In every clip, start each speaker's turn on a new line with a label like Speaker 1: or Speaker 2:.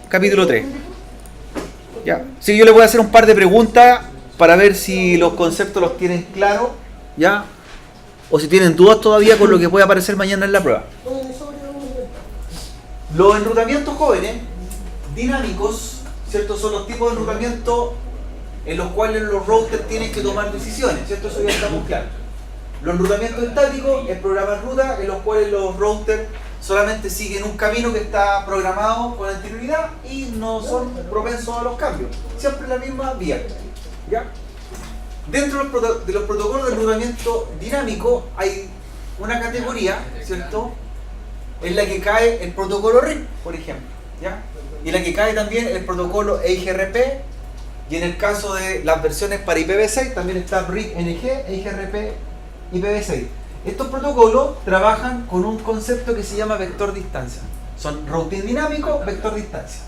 Speaker 1: Capítulo 3. ¿Ya? Sí, yo le voy a hacer un par de preguntas para ver si los conceptos los tienen claros, ¿ya? O si tienen dudas todavía con lo que puede aparecer mañana en la prueba. Los enrutamientos jóvenes, dinámicos, ¿cierto? Son los tipos de enrutamiento en los cuales los routers tienen que tomar decisiones, ¿cierto? Eso ya está muy claro. Los enrutamientos estáticos es programar rutas en los cuales los routers solamente siguen un camino que está programado con anterioridad y no son propensos a los cambios. Siempre la misma vía. ¿Ya? Dentro de los protocolos de enrutamiento dinámico hay una categoría, ¿cierto? En la que cae el protocolo RIP, por ejemplo. ¿Ya? Y en la que cae también el protocolo EIGRP. Y en el caso de las versiones para IPv6 también está RIP-NG, EIGRP, IPv6. Estos protocolos trabajan con un concepto que se llama vector distancia. Son routing dinámico, vector distancia.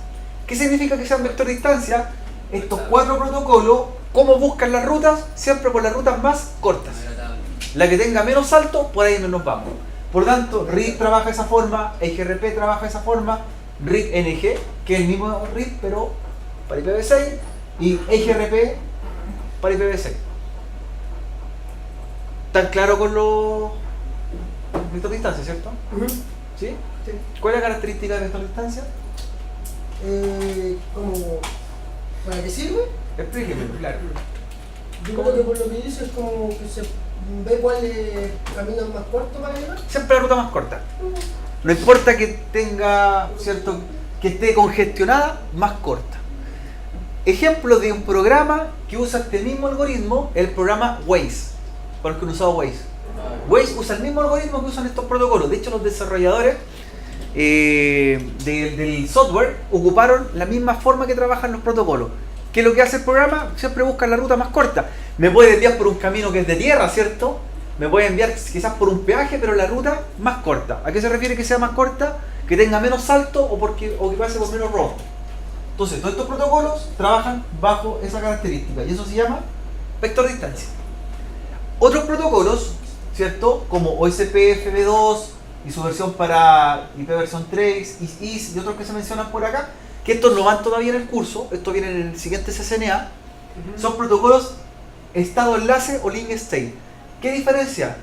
Speaker 1: ¿Qué significa que sean vector distancia? Estos cuatro protocolos, ¿cómo buscan las rutas? Siempre por las rutas más cortas. La que tenga menos salto, por ahí nos vamos. Por tanto, RIP trabaja de esa forma, EIGRP trabaja de esa forma, RIP-NG, que es el mismo RIP, pero para IPv6, y EIGRP para IPv6. ¿Están claros con los vector distancia, cierto? ¿Sí?
Speaker 2: Sí.
Speaker 1: ¿Cuál es la característica de vector distancia?
Speaker 2: Como, ¿para qué sirve?
Speaker 1: Explíqueme, claro.
Speaker 2: Yo creo que por lo que dice es como que se ve cuál es camino más corto para llegar.
Speaker 1: Siempre la ruta más corta. No importa que tenga, ¿cierto? Que esté congestionada, más corta. Ejemplo de un programa que usa este mismo algoritmo, el programa Waze. Para los que han usado Waze. Waze usa el mismo algoritmo que usan estos protocolos. De hecho, los desarrolladores del software ocuparon la misma forma que trabajan los protocolos. ¿Qué es lo que hace el programa? Siempre busca la ruta más corta. Me puede enviar por un camino que es de tierra, ¿cierto? Me puede enviar quizás por un peaje, pero la ruta más corta. ¿A qué se refiere que sea más corta? Que tenga menos salto o que pase por menos rojo. Entonces, todos estos protocolos trabajan bajo esa característica y eso se llama vector distancia. Otros protocolos, ¿cierto? Como OSPF-V2 y su versión para IP versión 3, IS y otros que se mencionan por acá, que estos no van todavía en el curso, estos vienen en el siguiente CCNA, son protocolos estado enlace o link state. ¿Qué diferencia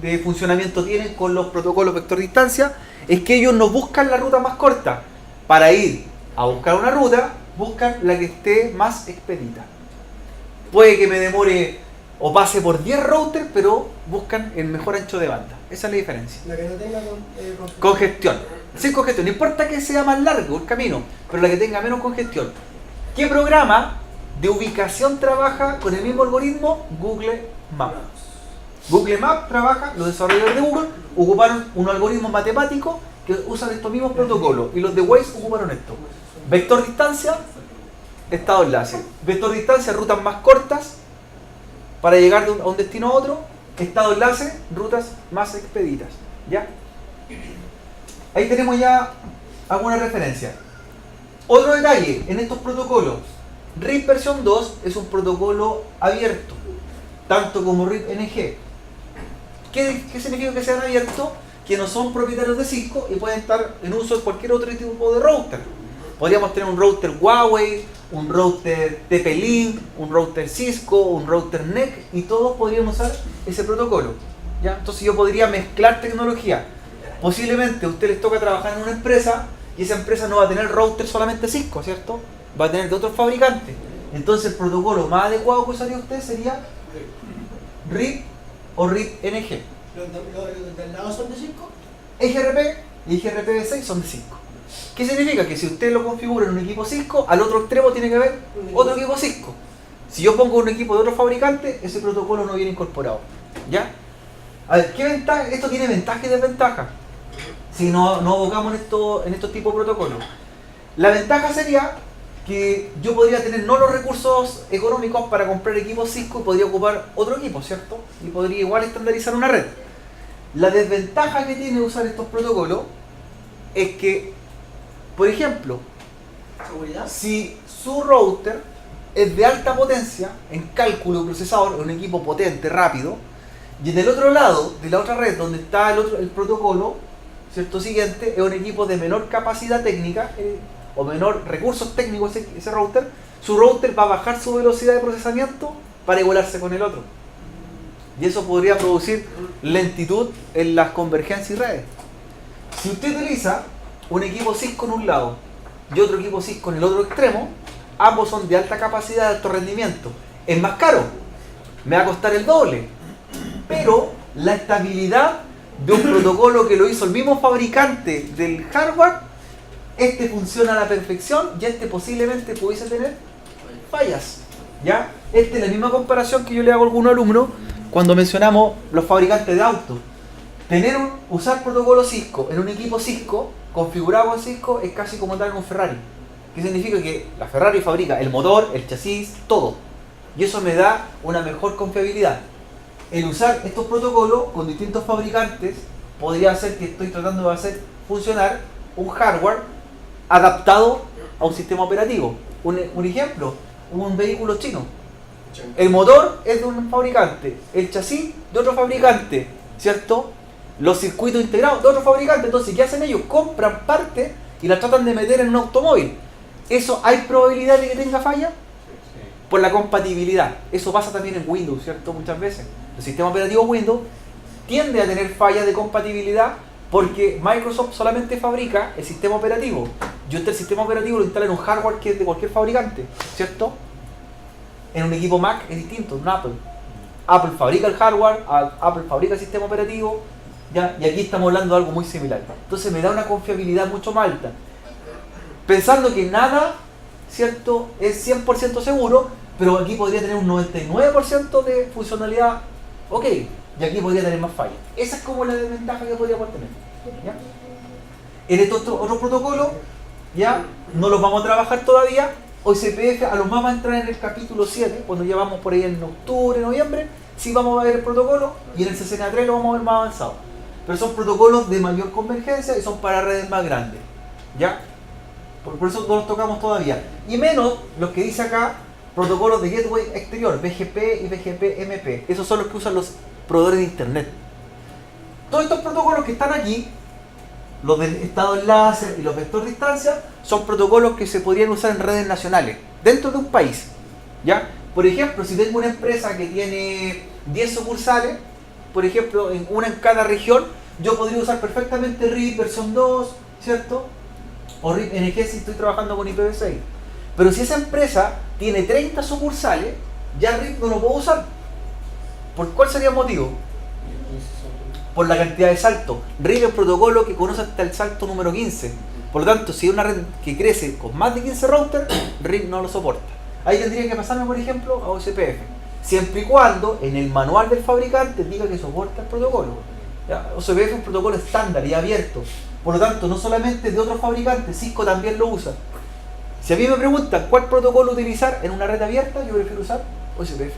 Speaker 1: de funcionamiento tienen con los protocolos vector distancia? Es que ellos no buscan la ruta más corta. Para ir a buscar una ruta, buscan la que esté más expedita. Puede que me demore o pase por 10 routers, pero buscan el mejor ancho de banda. Esa es la diferencia.
Speaker 2: La que no tenga
Speaker 1: Congestión. Sin congestión. No importa que sea más largo el camino, pero la que tenga menos congestión. ¿Qué programa de ubicación trabaja con el mismo algoritmo? Google Maps. Google Maps trabaja, los desarrolladores de Google ocuparon un algoritmo matemático que usan estos mismos protocolos. Y los de Waze ocuparon esto. Vector distancia, estado enlace. Vector distancia, rutas más cortas para llegar a un destino a otro. Estado enlace, rutas más expeditas. ¿Ya? Ahí tenemos ya alguna referencia. Otro detalle en estos protocolos. RIP versión 2 es un protocolo abierto, tanto como RIP-NG. ¿Qué significa que sean abiertos? Que no son propietarios de Cisco y pueden estar en uso de cualquier otro tipo de router. Podríamos tener un router Huawei, un router TP-Link, un router Cisco, un router NEC y todos podrían usar ese protocolo. ¿Ya? Entonces yo podría mezclar tecnología. Posiblemente a usted les toca trabajar en una empresa y esa empresa no va a tener router solamente Cisco, ¿cierto? Va a tener de otros fabricantes. Entonces el protocolo más adecuado que usaría usted sería RIP o RIP-NG.
Speaker 2: ¿Los del lado son de 5?
Speaker 1: EIGRP y IGRPv6 son de Cisco. ¿Qué significa? Que si usted lo configura en un equipo Cisco, al otro extremo tiene que haber otro equipo Cisco. Si yo pongo un equipo de otro fabricante, ese protocolo no viene incorporado. ¿Ya? A ver, ¿qué ventaja? Esto tiene ventaja y desventaja. Si no abocamos en estos tipos de protocolos. La ventaja sería que yo podría tener no los recursos económicos para comprar equipos Cisco y podría ocupar otro equipo, ¿cierto? Y podría igual estandarizar una red. La desventaja que tiene usar estos protocolos es que, por ejemplo,
Speaker 2: ¿Seguridad?
Speaker 1: si su router es de alta potencia en cálculo procesador, un equipo potente, rápido, y en el otro lado de la otra red donde está el protocolo, ¿cierto? Siguiente, es un equipo de menor capacidad técnica o menor recursos técnicos ese router. Su router va a bajar su velocidad de procesamiento para igualarse con el otro. Y eso podría producir lentitud en las convergencias y redes. Si usted utiliza un equipo Cisco en un lado y otro equipo Cisco en el otro extremo, ambos son de alta capacidad, de alto rendimiento. Es más caro, me va a costar el doble, pero la estabilidad de un protocolo que lo hizo el mismo fabricante del hardware, este funciona a la perfección y este posiblemente pudiese tener fallas. ¿Ya? Esta es la misma comparación que yo le hago a algunos alumnos cuando mencionamos los fabricantes de autos. Usar protocolo Cisco en un equipo Cisco, configurado con Cisco, es casi como andar en un Ferrari. ¿Qué significa? Que la Ferrari fabrica el motor, el chasis, todo. Y eso me da una mejor confiabilidad. El usar estos protocolos con distintos fabricantes podría hacer que estoy tratando de hacer funcionar un hardware adaptado a un sistema operativo. Un ejemplo, un vehículo chino. El motor es de un fabricante, el chasis de otro fabricante, ¿cierto? Los circuitos integrados de otro fabricante. Entonces, ¿qué hacen ellos? Compran partes y las tratan de meter en un automóvil. ¿Eso hay probabilidad de que tenga falla? Por la compatibilidad. Eso pasa también en Windows, ¿cierto? Muchas veces. El sistema operativo Windows tiende a tener fallas de compatibilidad porque Microsoft solamente fabrica el sistema operativo. Y usted el sistema operativo lo instala en un hardware que es de cualquier fabricante, ¿cierto? En un equipo Mac es distinto, en un Apple. Apple fabrica el hardware, Apple fabrica el sistema operativo, ¿ya? Y aquí estamos hablando de algo muy similar. Entonces me da una confiabilidad mucho más alta. Pensando que nada, ¿cierto?, es 100% seguro, pero aquí podría tener un 99% de funcionalidad, ok, y aquí podría tener más fallas. Esa es como la desventaja que podríamos tener, ¿ya? En estos otros protocolos, ya, no los vamos a trabajar todavía. OSPF a lo más va a entrar en el capítulo 7, cuando ya vamos por ahí en octubre, noviembre, sí vamos a ver el protocolo, y en el CCNA3 lo vamos a ver más avanzado. Pero son protocolos de mayor convergencia y son para redes más grandes, ¿ya? Por eso no los tocamos todavía. Y menos los que dice acá, protocolos de gateway exterior, BGP y BGP-MP. Esos son los que usan los proveedores de internet. Todos estos protocolos que están aquí, los del estado enlace y los vector distancia, son protocolos que se podrían usar en redes nacionales, dentro de un país, ¿ya? Por ejemplo, si tengo una empresa que tiene 10 sucursales, por ejemplo, una en cada región, yo podría usar perfectamente RIP versión 2, ¿cierto? O RIP NG si estoy trabajando con IPv6. Pero si esa empresa tiene 30 sucursales, ya RIP no lo puedo usar. ¿Por cuál sería el motivo? Por la cantidad de saltos. RIP es un protocolo que conoce hasta el salto número 15. Por lo tanto, si es una red que crece con más de 15 routers, RIP no lo soporta. Ahí tendría que pasarme, por ejemplo, a OSPF. Siempre y cuando en el manual del fabricante diga que soporta el protocolo. ¿Ya? OSPF es un protocolo estándar y abierto. Por lo tanto, no solamente de otros fabricantes, Cisco también lo usa. Si a mí me preguntan cuál protocolo utilizar en una red abierta, yo prefiero usar OSPF.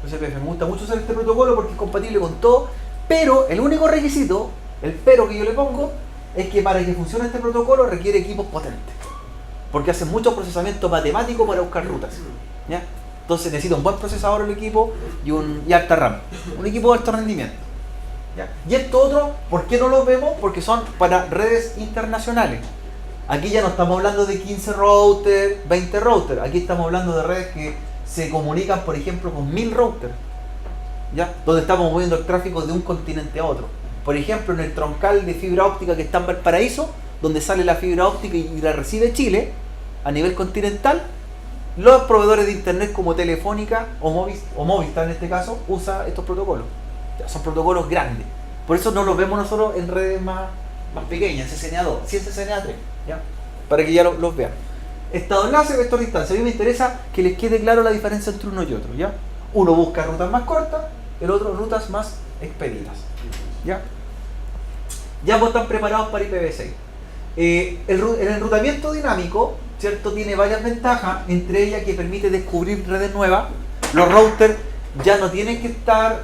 Speaker 1: OSPF, me gusta mucho usar este protocolo porque es compatible con todo, pero el único requisito, el pero que yo le pongo, es que para que funcione este protocolo requiere equipos potentes. Porque hace mucho procesamiento matemático para buscar rutas, ¿ya? Entonces necesita un buen procesador el equipo y alta RAM. Un equipo de alto rendimiento, ¿ya? Y esto otro, ¿por qué no lo vemos? Porque son para redes internacionales. Aquí ya no estamos hablando de 15 routers, 20 routers. Aquí estamos hablando de redes que se comunican, por ejemplo, con 1000 routers, ¿ya? Donde estamos moviendo el tráfico de un continente a otro. Por ejemplo, en el troncal de fibra óptica que está en Valparaíso, donde sale la fibra óptica y la recibe Chile, a nivel continental, los proveedores de internet como Telefónica o Movistar en este caso, usa estos protocolos. Ya, son protocolos grandes. Por eso no los vemos nosotros en redes más pequeñas, CCNA2, sí en CCNA3, ¿ya? Para que ya los vean. Estado enlace, vector distancia. A mí me interesa que les quede claro la diferencia entre uno y otro, ¿ya? Uno busca rutas más cortas, el otro rutas más expeditas, ¿ya? Ya vos están preparados para IPv6. El enrutamiento dinámico, ¿cierto?, tiene varias ventajas, entre ellas que permite descubrir redes nuevas. Los routers ya no tienen que estar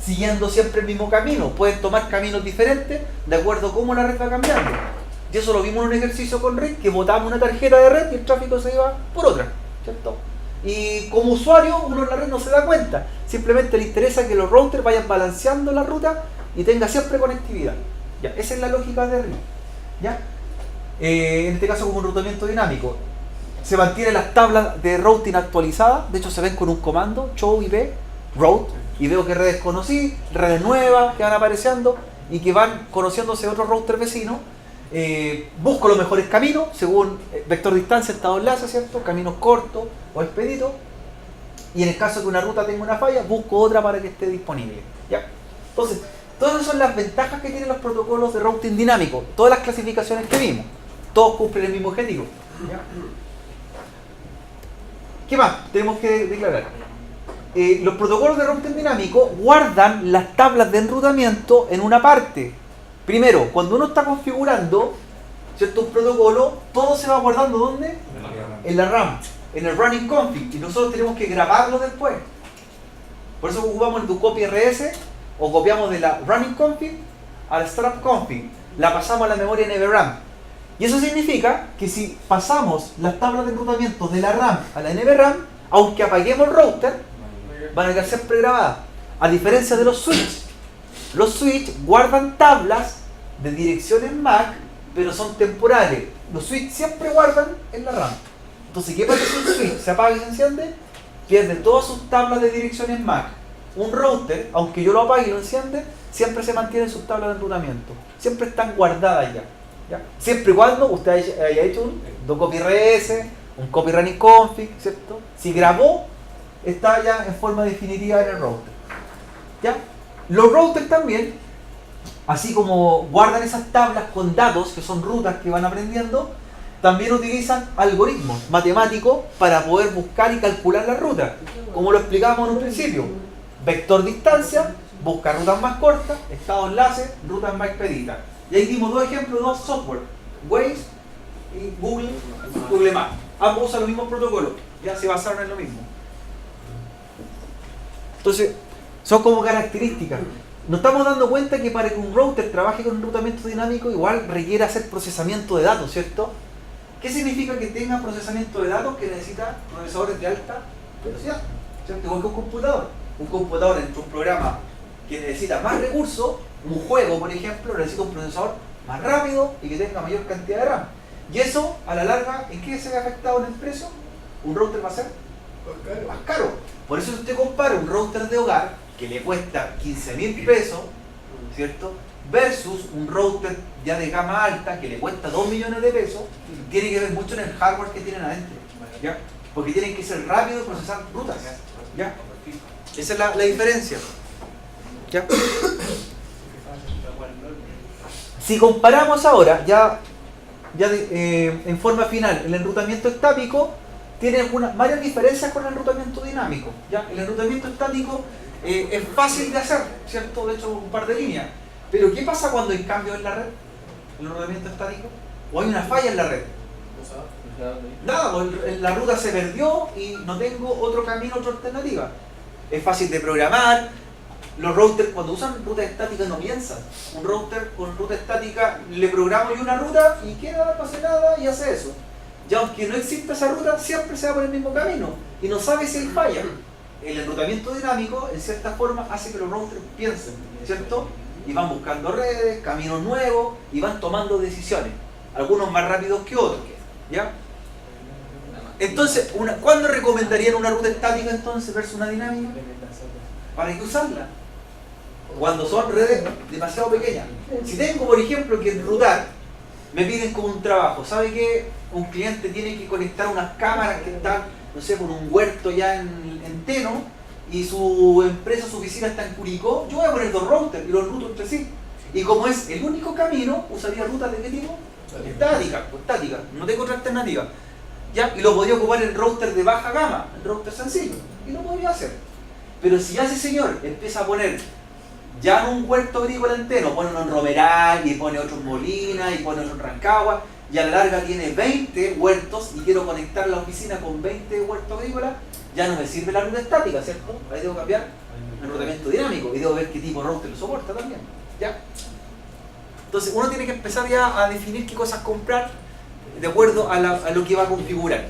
Speaker 1: siguiendo siempre el mismo camino, pueden tomar caminos diferentes de acuerdo a cómo la red va cambiando. Y eso lo vimos en un ejercicio con red, que botamos una tarjeta de red y el tráfico se iba por otra, ¿cierto? Y como usuario, uno en la red no se da cuenta, simplemente le interesa que los routers vayan balanceando la ruta y tenga siempre conectividad. Ya, esa es la lógica de RIP. ¿Ya? En este caso como un enrutamiento dinámico. Se mantienen las tablas de routing actualizadas, de hecho se ven con un comando, show IP, route, y veo que redes conocí, redes nuevas que van apareciendo y que van conociéndose otros routers vecinos. Busco los mejores caminos según vector distancia, estado enlace, ¿cierto? Caminos cortos o expeditos. Y en el caso que una ruta tenga una falla, busco otra para que esté disponible. ¿Ya? Entonces, todas esas son las ventajas que tienen los protocolos de routing dinámico. Todas las clasificaciones que vimos. Todos cumplen el mismo objetivo. ¿Ya? ¿Qué más tenemos que declarar? Los protocolos de routing dinámico guardan las tablas de enrutamiento en una parte. Primero, cuando uno está configurando, ¿cierto?, un protocolo, todo se va guardando ¿dónde? En la RAM, en el running config, y nosotros tenemos que grabarlo después. Por eso ocupamos el do copy rs, o copiamos de la running config a la startup config, la pasamos a la memoria NVRAM. Y eso significa que si pasamos las tablas de enrutamiento de la RAM a la NVRAM, aunque apaguemos el router, van a quedar siempre grabadas. A diferencia de los switches. Los switches guardan tablas de direcciones MAC, pero son temporales. Los switches siempre guardan en la RAM. Entonces, ¿qué pasa si un switch se apaga y se enciende? Pierde todas sus tablas de direcciones MAC. Un router, aunque yo lo apague y lo enciende, siempre se mantiene sus tablas de enrutamiento. Siempre están guardadas ya. ¿Ya? Siempre y cuando usted haya hecho un do copy rs, un copy running config, ¿cierto? Si grabó, está ya en forma definitiva en el router. ¿Ya? Los routers también, así como guardan esas tablas con datos, que son rutas que van aprendiendo, también utilizan algoritmos matemáticos para poder buscar y calcular la ruta. Como lo explicamos en un principio. Vector distancia, busca rutas más cortas, estado enlace, rutas más expeditas. Y ahí dimos dos ejemplos de dos software, Waze y Google Maps. Ambos usan los mismos protocolos, ya se basaron en lo mismo. Entonces, son como características. Nos estamos dando cuenta que para que un router trabaje con enrutamiento dinámico igual requiere hacer procesamiento de datos, ¿cierto? ¿Qué significa que tenga procesamiento de datos? Que necesita procesadores de alta velocidad, ¿cierto? Igual que un computador. Un computador entre un programa que necesita más recursos, un juego por ejemplo, necesita un procesador más rápido y que tenga mayor cantidad de RAM. Y eso, a la larga, ¿en qué se ve afectado en el precio? Un router va a ser más caro. Por eso si usted compara un router de hogar que le cuesta 15.000 pesos, ¿cierto?, versus un router ya de gama alta que le cuesta 2 millones de pesos, tiene que ver mucho en el hardware que tienen adentro, ¿ya? Porque tienen que ser rápidos y procesar rutas, ¿ya? Esa es la diferencia, ¿ya? Si comparamos ahora, en forma final, el enrutamiento estático tiene varias diferencias con el enrutamiento dinámico, ¿ya? El enrutamiento estático es fácil de hacer, ¿cierto? De hecho, un par de líneas. Pero ¿qué pasa cuando hay cambios en la red? El enrutamiento estático. ¿O hay una falla en la red? Nada, pues la ruta se perdió y no tengo otro camino, otra alternativa. Es fácil de programar. Los routers cuando usan ruta estática no piensan. Un router con ruta estática le programo yo una ruta y queda, no hace nada y hace eso. Y aunque no exista esa ruta, siempre se va por el mismo camino y no sabe si hay falla. El enrutamiento dinámico, en cierta forma, hace que los routers piensen, ¿cierto? Y van buscando redes, caminos nuevos y van tomando decisiones. Algunos más rápidos que otros, ¿ya? Entonces, ¿cuándo recomendarían una ruta estática entonces versus una dinámica? ¿Para qué usarla? Cuando son redes demasiado pequeñas. Si tengo, por ejemplo, que enrutar, me piden como un trabajo. ¿Sabe que un cliente tiene que conectar unas cámaras que están, no sé, por un huerto ya en Teno, y su empresa, su oficina está en Curicó? Yo voy a poner dos routers y los ruto entre sí. Y como es el único camino, usaría rutas de qué tipo? Estáticas, no tengo otra alternativa. ¿Ya? Y lo podría ocupar en router de baja gama, en router sencillo, y lo podría hacer. Pero si ya ese señor empieza a poner ya en un huerto agrícola entero, pone uno en Romeral y pone otro en Molina y pone otro en Rancagua, y a la larga tiene 20 huertos y quiero conectar la oficina con 20 huertos agrícolas, ya no me sirve la ruta estática, ¿cierto? Ahí debo cambiar el enrutamiento dinámico y debo ver qué tipo de router lo soporta también, ¿ya? Entonces uno tiene que empezar ya a definir qué cosas comprar de acuerdo a lo que va a configurar.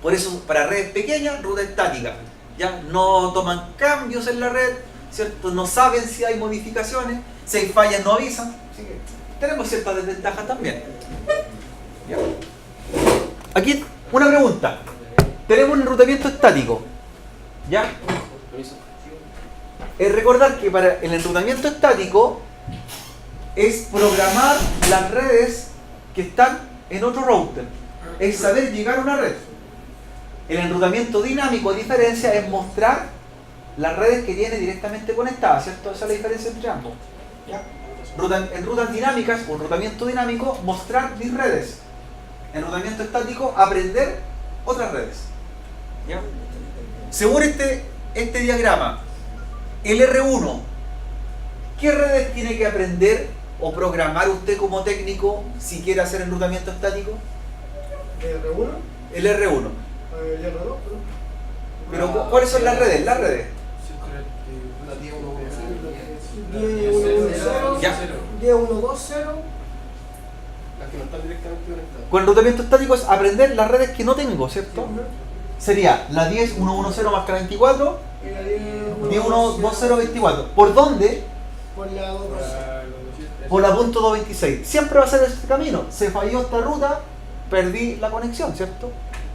Speaker 1: Por eso, para redes pequeñas, ruta estática. ¿Ya? No toman cambios en la red, ¿cierto? No saben si hay modificaciones, si hay fallas no avisan, Así que tenemos ciertas desventajas también. ¿Ya? Aquí una pregunta. Tenemos un enrutamiento estático. ¿Ya? Recordar que para el enrutamiento estático es programar las redes que están en otro router. Es saber llegar a una red. El enrutamiento dinámico, a diferencia, es mostrar las redes que tiene directamente conectadas, ¿cierto? Esa es la diferencia entre ambos. ¿Ya? En rutas dinámicas o enrutamiento dinámico, mostrar mis redes. Enrutamiento estático, aprender otras redes. ¿Ya? Según este diagrama, el R1, ¿qué redes tiene que aprender o programar usted como técnico si quiere hacer enrutamiento estático?
Speaker 2: ¿El R1?
Speaker 1: El R1.
Speaker 2: El R2,
Speaker 1: Pero ¿cuáles son las redes? Las redes.
Speaker 2: 10.1.1.0,
Speaker 1: Ya.
Speaker 2: 10.1.2.0.
Speaker 3: Las que no están directamente conectadas.
Speaker 1: Con enrutamiento estático es aprender las redes que no tengo, ¿cierto? Sería la 10.1.1.0 más que la 24,
Speaker 2: Y la
Speaker 1: 10.1.2.0.24. ¿Por dónde?
Speaker 2: Por la 2.
Speaker 1: Por la punto 226. Siempre va a ser este camino. Se falló esta ruta, perdí la conexión, ¿cierto?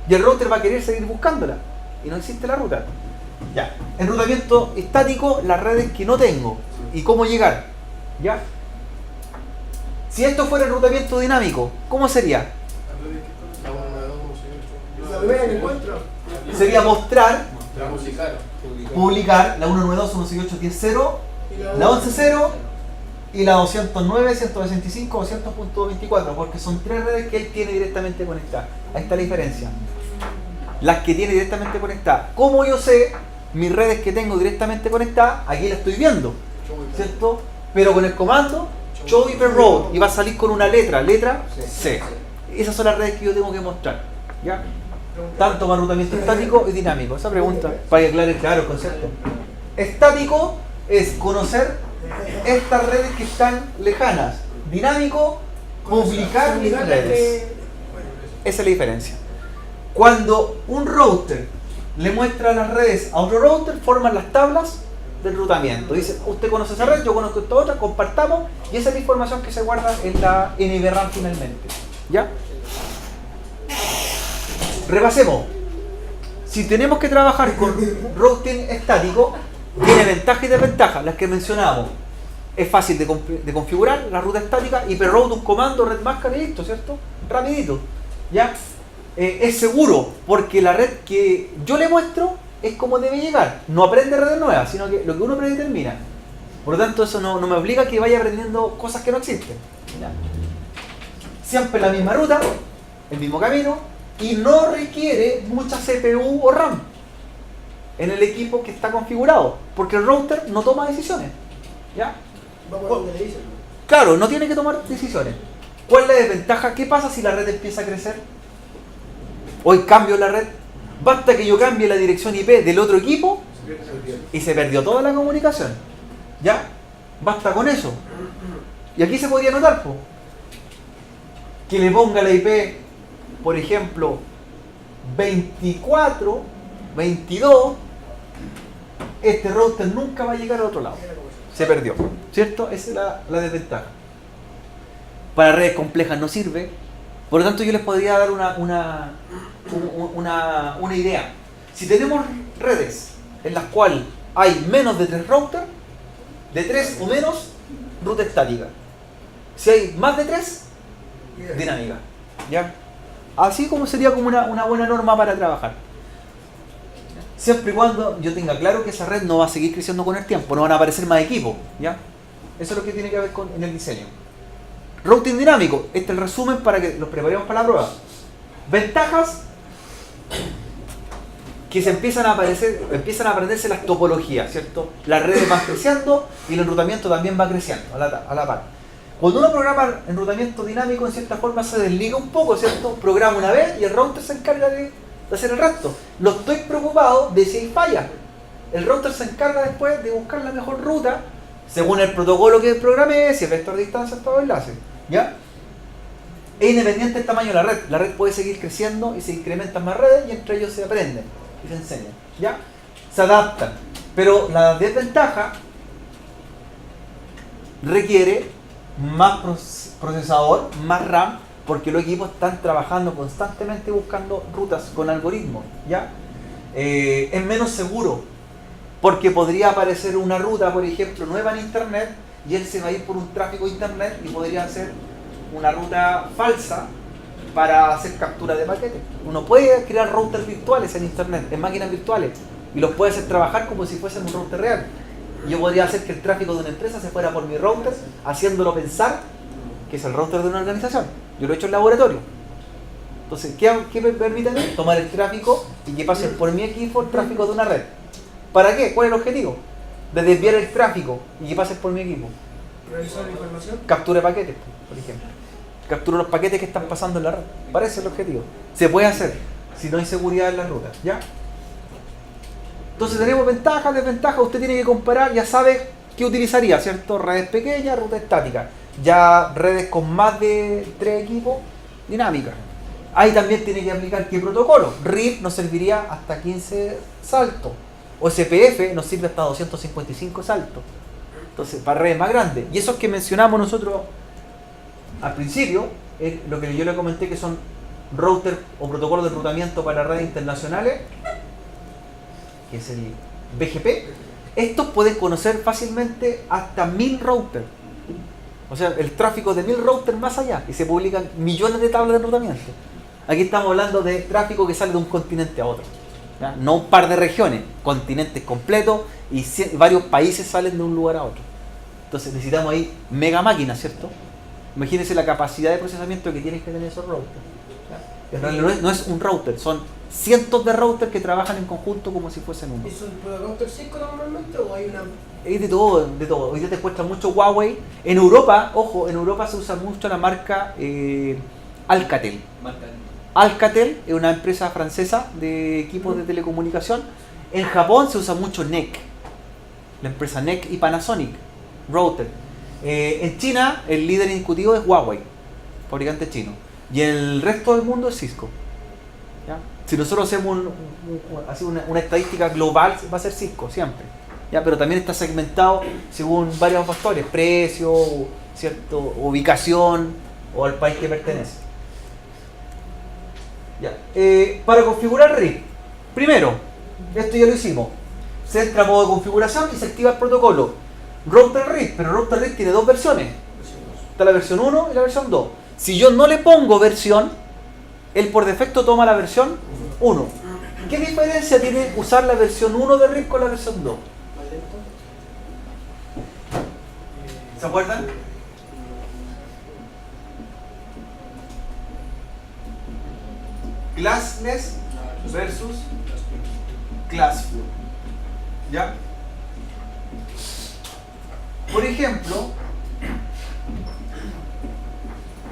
Speaker 1: Y el router va a querer seguir buscándola. Y no existe la ruta. Ya. Enrutamiento estático, las redes que no tengo. ¿Y cómo llegar? ¿Ya? Si esto fuera enrutamiento dinámico, ¿cómo sería?
Speaker 2: La primera que encuentro.
Speaker 1: Sería mostrar,
Speaker 3: Publicar.
Speaker 1: publicar la 192.168.10.0,
Speaker 2: Y
Speaker 1: la 11.0 y la 209, 165, 200.24, porque son tres redes que él tiene directamente conectadas. Ahí está la diferencia. Las que tiene directamente conectadas. ¿Cómo yo sé mis redes que tengo directamente conectadas? Aquí la estoy viendo, ¿cierto? Pero con el comando show IP road y va a salir con una letra C. Esas son las redes que yo tengo que mostrar, ¿ya? Tanto para enrutamiento estático y dinámico. Esa pregunta, para que aclare claro el concepto. Estático es conocer estas redes que están lejanas. Dinámico, publicar mis redes. Esa es la diferencia. Cuando un router le muestra las redes a otro router, forman las tablas del enrutamiento. Dice, usted conoce esa red, yo conozco esta otra, compartamos, y esa es la información que se guarda en la NVRAM finalmente. ¿Ya? Repasemos. Si tenemos que trabajar con routing estático, tiene ventajas y desventajas, las que mencionábamos. Es fácil de configurar la ruta estática, hiperroute, un comando, red máscara y listo, ¿cierto? Rapidito. ¿Ya? Es seguro, porque la red que yo le muestro es como debe llegar. No aprende redes nuevas, sino que lo que uno predetermina. Por lo tanto, eso no me obliga a que vaya aprendiendo cosas que no existen. ¿Ya? Siempre la misma ruta, el mismo camino, y no requiere mucha CPU o RAM en el equipo que está configurado, porque el router no toma decisiones. ¿Ya?
Speaker 2: Vamos a donde le dicen.
Speaker 1: Claro, no tiene que tomar decisiones. ¿Cuál es la desventaja? ¿Qué pasa si la red empieza a crecer? Hoy cambio la red. Basta que yo cambie la dirección IP del otro equipo y se perdió toda la comunicación. ¿Ya? Basta con eso. Y aquí se podría notar, po, que le ponga la IP, por ejemplo, 24, 22, este router nunca va a llegar al otro lado. Se perdió, ¿cierto? Esa es la desventaja. Para redes complejas no sirve. Por lo tanto, yo les podría dar una idea. Si tenemos redes en las cuales hay menos de 3 routers, de 3 o menos, ruta estática. Si hay más de 3, dinámica. ¿Ya? Así como sería como una buena norma para trabajar. Siempre y cuando yo tenga claro que esa red no va a seguir creciendo con el tiempo, no van a aparecer más equipos. ¿Ya? Eso es lo que tiene que ver en el diseño. Routing dinámico, este es el resumen para que los preparemos para la prueba. Ventajas, que se empiezan a aprenderse las topologías, ¿cierto? Las redes van creciendo y el enrutamiento también va creciendo a la par. Cuando uno programa enrutamiento dinámico, en cierta forma se desliga un poco, ¿cierto? Programa una vez y el router se encarga de hacer el resto. No estoy preocupado de si hay fallas. El router se encarga después de buscar la mejor ruta según el protocolo que programé, si es vector de distancia, todo enlace. ¿Ya? Es independiente del tamaño de la red. La red puede seguir creciendo y se incrementan más redes y entre ellos se aprenden y se enseñan. ¿Ya? Se adaptan. Pero la desventaja requiere más procesador, más RAM, porque los equipos están trabajando constantemente buscando rutas con algoritmos, ¿ya? Es menos seguro, porque podría aparecer una ruta, por ejemplo, nueva en internet, y él se va a ir por un tráfico de internet y podría hacer una ruta falsa para hacer captura de paquetes. Uno puede crear routers virtuales en internet, en máquinas virtuales, y los puede hacer trabajar como si fuesen un router real. Yo podría hacer que el tráfico de una empresa se fuera por mi router, haciéndolo pensar que es el router de una organización. Yo lo he hecho en laboratorio. Entonces, ¿qué me permite tomar el tráfico y que pase por mi equipo el tráfico de una red? ¿Para qué? ¿Cuál es el objetivo? De desviar el tráfico y que pase por mi equipo.
Speaker 2: ¿Revisar la información?
Speaker 1: Captura paquetes, por ejemplo. Capturo los paquetes que están pasando en la red. Parece el objetivo. Se puede hacer si no hay seguridad en las rutas, ¿ya? Entonces tenemos ventajas, desventajas. Usted tiene que comparar, ya sabe qué utilizaría, ¿cierto? Redes pequeñas, rutas estáticas. Ya redes con más de 3 equipos, dinámicas. Ahí también tiene que aplicar qué protocolo. RIP nos serviría hasta 15 saltos. O SPF nos sirve hasta 255 saltos. Entonces, para redes más grandes. Y esos que mencionamos nosotros al principio, es lo que yo le comenté que son routers o protocolos de enrutamiento para redes internacionales, que es el BGP. Estos pueden conocer fácilmente hasta 1000 routers. O sea, el tráfico de 1000 routers más allá. Y se publican millones de tablas de enrutamiento. Aquí estamos hablando de tráfico que sale de un continente a otro. ¿Ya? No un par de regiones, continentes completos y varios países salen de un lugar a otro. Entonces necesitamos ahí mega máquinas, ¿cierto? Imagínense la capacidad de procesamiento que tienen que tener esos routers. ¿Ya? En realidad no es un router, son cientos de routers que trabajan en conjunto como si fuesen uno.
Speaker 2: ¿Eso es el router Cisco normalmente o hay una...?
Speaker 1: Es de todo, de todo. Hoy día te encuentras mucho Huawei. En Europa, ojo, en Europa se usa mucho la marca Alcatel. Alcatel es una empresa francesa de equipos de telecomunicación. En Japón se usa mucho NEC, la empresa NEC y Panasonic, router. En China el líder indiscutido es Huawei, fabricante chino. Y en el resto del mundo es Cisco. ¿Ya? Si nosotros hacemos una estadística global, va a ser Cisco siempre. ¿Ya? Pero también está segmentado según varios factores, precio, ¿cierto? Ubicación o al país que pertenece. Ya. Para configurar RIP, primero, esto ya lo hicimos, se entra a modo de configuración y se activa el protocolo router RIP, pero router RIP tiene dos versiones, está la versión 1 y la versión 2. Si yo no le pongo versión, él por defecto toma la versión 1. ¿Qué diferencia tiene usar la versión 1 de RIP con la versión 2? ¿Se acuerdan? Classless versus classful. ¿Ya? Por ejemplo,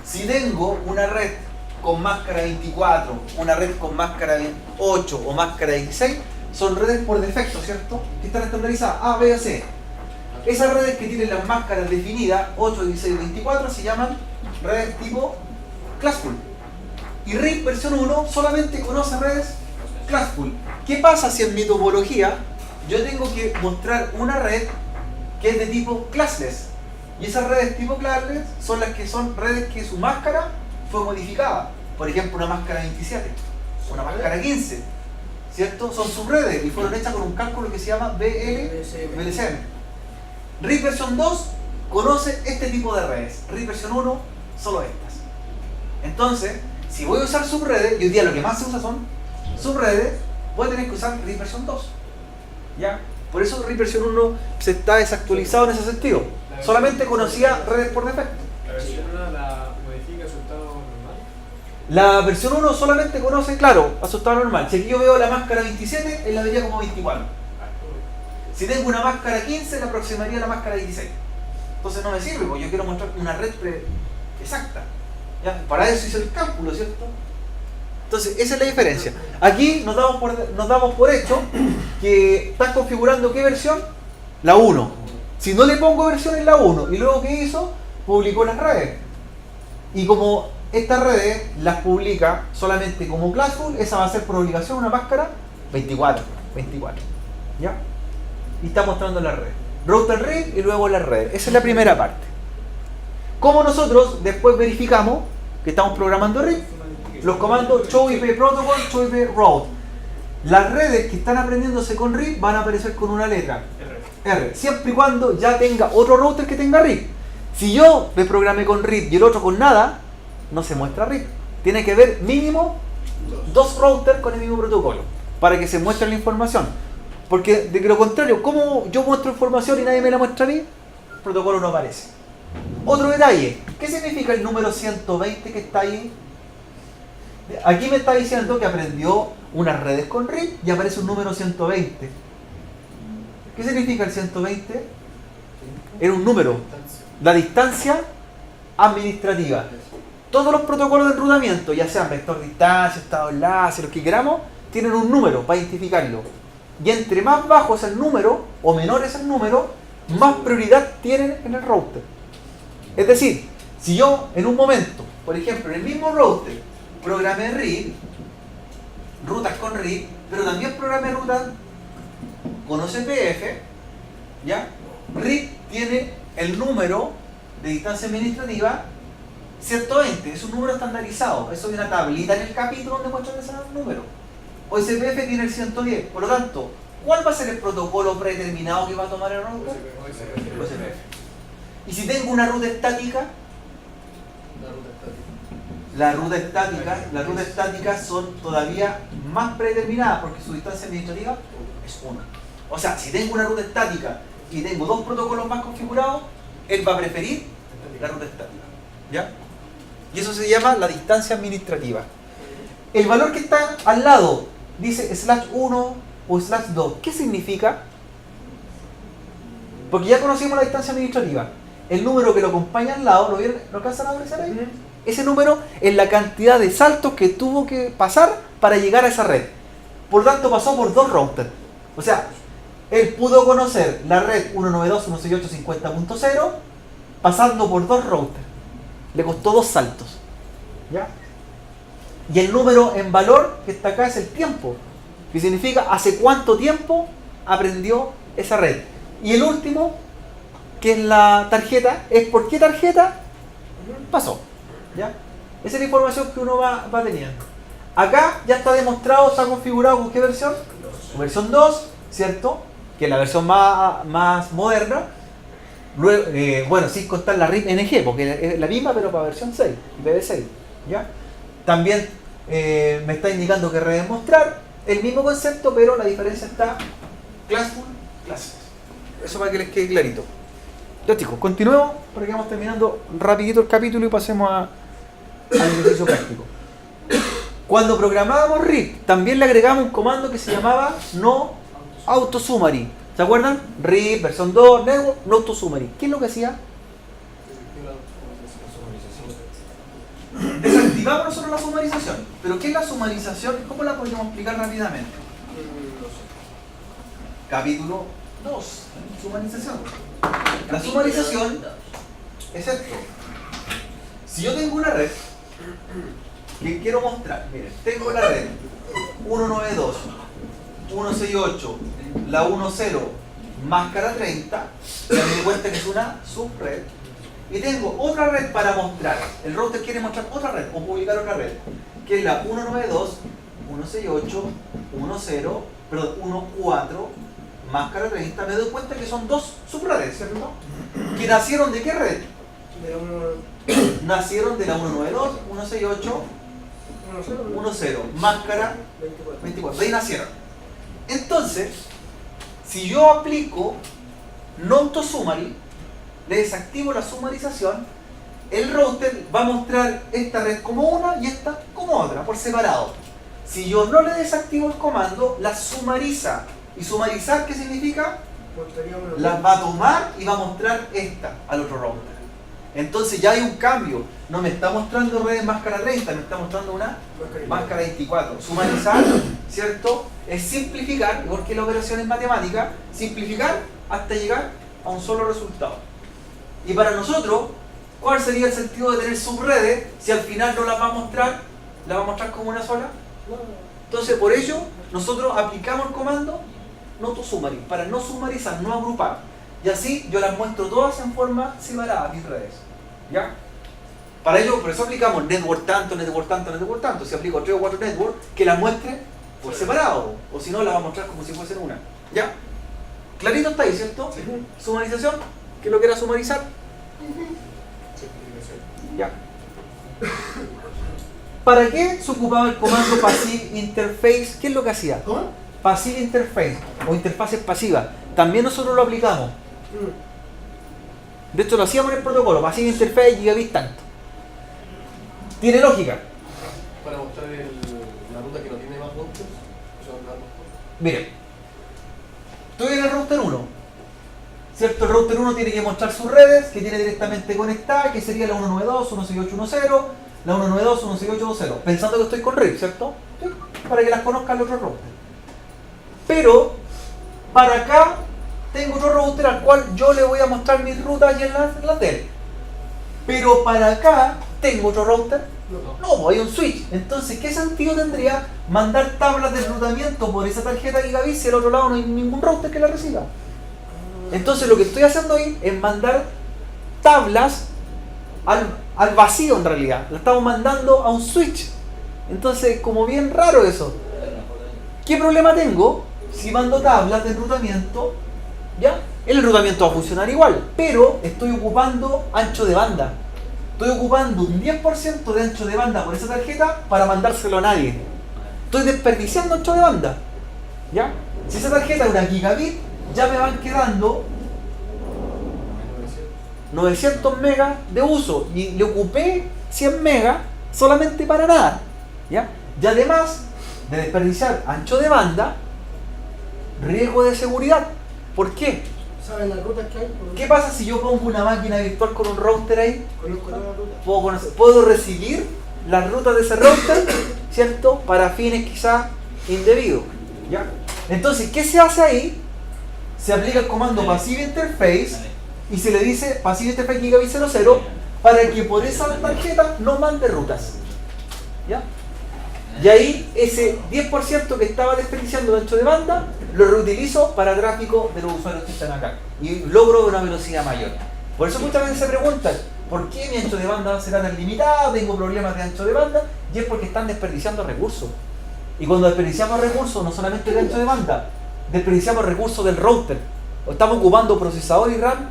Speaker 1: si tengo una red con máscara 24, una red con máscara 8 o máscara 16, son redes por defecto, ¿cierto? Que están estandarizadas A, B o C. Esas redes que tienen las máscaras definidas, 8, 16 y 24, se llaman redes tipo classful. Y RIP versión 1 solamente conoce redes classful. ¿Qué pasa si en mi topología yo tengo que mostrar una red que es de tipo classless? Y esas redes tipo classless son las que son redes que su máscara fue modificada. Por ejemplo, una máscara 27, una máscara 15, ¿cierto? Son sus redes y fueron hechas con un cálculo que se llama BLCM. RIP versión 2 conoce este tipo de redes. RIP versión 1 solo estas. Entonces, si voy a usar subredes, y hoy día lo que más se usa son subredes, voy a tener que usar RIP versión 2. ¿Ya? Por eso RIP versión 1 se está desactualizado en ese sentido. Solamente conocía redes por defecto.
Speaker 3: ¿La versión 1 la modifica su estado normal?
Speaker 1: La versión 1 solamente conoce, claro, a su estado normal. Si aquí yo veo la máscara 27, él la vería como 24. Si tengo una máscara 15, la aproximaría a la máscara 16. Entonces no me sirve, porque yo quiero mostrar una red exacta. ¿Ya? Para eso hice el cálculo, ¿cierto? Entonces, esa es la diferencia. Aquí nos damos por hecho que están configurando ¿qué versión? La 1. Si no le pongo versión en la 1, y luego ¿qué hizo? Publicó las redes. Y como estas redes las publica solamente como classful, esa va a ser por obligación una máscara 24. ¿Ya? Y está mostrando la red. Router RIP y luego la red. Esa es la primera parte. ¿Cómo nosotros después verificamos que estamos programando RIP? Los comandos show IP protocol, show IP route. Las redes que están aprendiéndose con RIP van a aparecer con una letra R, siempre y cuando ya tenga otro router que tenga RIP. Si yo me programé con RIP y el otro con nada, no se muestra RIP. Tiene que haber mínimo 2 routers con el mismo protocolo para que se muestre la información. Porque de lo contrario, ¿cómo yo muestro información y nadie me la muestra a mí? El protocolo no aparece. Otro detalle, ¿qué significa el número 120 que está ahí? Aquí me está diciendo que aprendió unas redes con RIP y aparece un número 120. ¿Qué significa el 120? Era un número, la distancia administrativa. Todos los protocolos de enrutamiento, ya sean vector distancia, estado enlace, los que queramos, tienen un número para identificarlo. Y entre más bajo es el número, o menor es el número, más prioridad tienen en el router. Es decir, si yo en un momento, por ejemplo, en el mismo router, programé RIP, rutas con RIP, pero también programé rutas con OCPF, ¿ya? RIP tiene el número de distancia administrativa 120, es un número estandarizado, eso hay una tablita en el capítulo donde muestran ese número. OSPF tiene el 110, por lo tanto, ¿cuál va a ser el protocolo predeterminado que va a tomar el router? OSPF. Y si tengo una ruta estática, las rutas estáticas son todavía más predeterminadas porque su distancia administrativa es 1. O sea, si tengo una ruta estática y tengo 2 protocolos más configurados, él va a preferir la ruta estática. ¿Ya? Y eso se llama la distancia administrativa. El valor que está al lado dice /1 o /2. ¿Qué significa? Porque ya conocimos la distancia administrativa. El número que lo acompaña al lado, ¿lo vieron? ¿Lo alcanzan a apreciar ahí? Ese número es la cantidad de saltos que tuvo que pasar para llegar a esa red. Por lo tanto, pasó por 2 routers. O sea, él pudo conocer la red 192.168.50.0 pasando por 2 routers. Le costó 2 saltos. ¿Ya? Y el número en valor que está acá es el tiempo, que significa hace cuánto tiempo aprendió esa red. Y el último, que es la tarjeta, es por qué tarjeta pasó. ¿Ya? Esa es la información que uno va teniendo. Acá ya está demostrado, está configurado con qué versión. Con versión 2, ¿cierto? Que es la versión más moderna. Luego, bueno, sin contar la RIP NG, porque es la misma pero para versión 6, IPv6. ¿Ya? También me está indicando que redemostrar el mismo concepto, pero la diferencia está classful, classes. Eso para que les quede clarito. Ya chicos, continuemos porque vamos terminando rapidito el capítulo y pasemos al ejercicio práctico. Cuando programábamos RIP, también le agregamos un comando que se llamaba no autosummary. ¿Se acuerdan? RIP, versión 2, network, no autosummary. ¿Qué es lo que hacía? Desactivamos nosotros la sumarización. ¿Pero qué es la sumarización? ¿Cómo la podríamos explicar rápidamente? Capítulo 2. Sumarización. La sumarización es esto. Si yo tengo una red que quiero mostrar, miren, tengo la red 192, 168, la 10, máscara 30, ya me di cuenta que es una subred. Y tengo otra red para mostrar. El router quiere mostrar otra red o publicar otra red, que es la 192, 168, 14, máscara 30. Me doy cuenta que son 2 subredes, ¿cierto? ¿Que nacieron de qué red? Nacieron de la 192, 168, 10, máscara 24. De ahí nacieron. Entonces, si yo aplico no autosummary, le desactivo la sumarización, el router va a mostrar esta red como una y esta como otra, por separado. Si yo no le desactivo el comando, la sumariza. ¿Y sumarizar qué significa? La va a tomar y va a mostrar esta al otro router. Entonces ya hay un cambio. No me está mostrando redes máscara 30, me está mostrando una máscara 24. Sumarizar, ¿cierto? Es simplificar, igual que la operación en matemática, simplificar hasta llegar a un solo resultado. Y para nosotros, ¿cuál sería el sentido de tener subredes si al final no las va a mostrar? ¿La va a mostrar como una sola? Entonces por ello, nosotros aplicamos el comando no to summary, para no sumarizar, no agrupar. Y así yo las muestro todas en forma separada, mis redes. ¿Ya? Para ello, por eso aplicamos network tanto, network tanto, network tanto. Si aplico 3 o 4 network, que las muestre por separado. O si no, las va a mostrar como si fuesen una. ¿Ya? Clarito está ahí, ¿cierto?
Speaker 3: Sí.
Speaker 1: Sumarización. ¿Quién lo quiera sumarizar? Ya. ¿Para qué se ocupaba el comando passive interface? ¿Qué es lo que hacía?
Speaker 2: ¿Cómo?
Speaker 1: Passive interface o interfaces pasivas. También nosotros lo aplicamos. De hecho lo hacíamos en el protocolo. Passive interface gigabit tanto. Tiene lógica.
Speaker 3: Para mostrar la ruta que no tiene más routers. O sea, más routers.
Speaker 1: Miren. Estoy en el router 1. ¿Cierto? El router 1 tiene que mostrar sus redes que tiene directamente conectada, que sería la 192.168.1.0, la 192.168.2.0. Pensando que estoy con RIP, ¿cierto? Sí, para que las conozcan los otros routers. Pero, para acá, tengo otro router al cual yo le voy a mostrar mis rutas y en la tele. Pero para acá, tengo otro router. No, pues hay un switch. Entonces, ¿qué sentido tendría mandar tablas de enrutamiento por esa tarjeta gigabit si al otro lado no hay ningún router que la reciba? Entonces, lo que estoy haciendo ahí es mandar tablas al vacío en realidad. La estamos mandando a un switch. Entonces, como bien raro eso. ¿Qué problema tengo si mando tablas de enrutamiento? ¿Ya? El enrutamiento va a funcionar igual, pero estoy ocupando ancho de banda. Estoy ocupando un 10% de ancho de banda por esa tarjeta para mandárselo a nadie. Estoy desperdiciando ancho de banda. ¿Ya? Si esa tarjeta es una gigabit, ya me van quedando 900 megas de uso y le ocupé 100 megas solamente para nada. ¿Ya? Y además de desperdiciar ancho de banda, riesgo de seguridad. ¿Por qué?
Speaker 2: ¿Saben las rutas que hay?
Speaker 1: ¿Qué pasa si yo pongo una máquina virtual con un router ahí?
Speaker 2: Conozco todas las rutas.
Speaker 1: Puedo recibir las rutas de ese router, ¿cierto? Para fines quizás indebidos. ¿Ya? Entonces, ¿qué se hace ahí? Se aplica el comando passive interface y se le dice passive interface gigabit 00 para que por esa tarjeta no mande rutas. ¿Ya? Y ahí ese 10% que estaba desperdiciando de ancho de banda lo reutilizo para tráfico de los usuarios que están acá y logro una velocidad mayor. Por eso muchas veces se preguntan ¿por qué mi ancho de banda será tan limitado? Tengo problemas de ancho de banda, y es porque están desperdiciando recursos. Y cuando desperdiciamos recursos, no solamente de ancho de banda, desperdiciamos recursos del router. O estamos ocupando procesador y RAM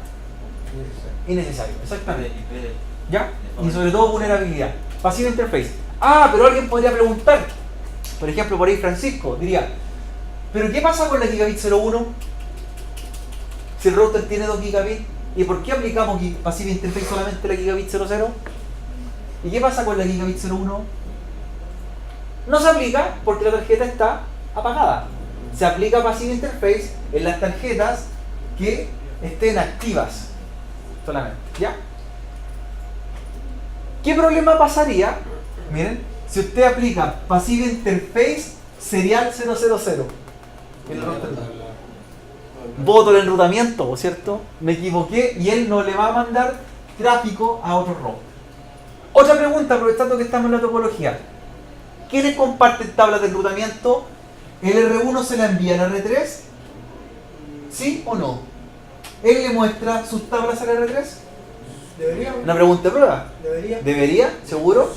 Speaker 1: innecesario. Exactamente. ¿Ya? Y sobre todo vulnerabilidad. Passive interface. Ah, pero alguien podría preguntar, por ejemplo, por ahí Francisco diría, ¿pero qué pasa con la gigabit 01? Si el router tiene 2 gigabits, ¿y por qué aplicamos passive interface solamente la gigabit 00? ¿Y qué pasa con la gigabit 01? No se aplica porque la tarjeta está apagada. Se aplica passive interface en las tarjetas que estén activas solamente, ¿ya? ¿Qué problema pasaría? Miren, si usted aplica passive interface serial 000, el router voto el enrutamiento, ¿cierto? Me equivoqué y él no le va a mandar tráfico a otro router. Otra pregunta, aprovechando que estamos en la topología. ¿Quiénes comparten tablas de enrutamiento? ¿El R1 se la envía al R3? ¿Sí o no? ¿Él le muestra sus tablas al R3?
Speaker 2: ¿Debería?
Speaker 1: Una pregunta de prueba.
Speaker 2: ¿Debería?
Speaker 1: ¿Debería? ¿Seguro?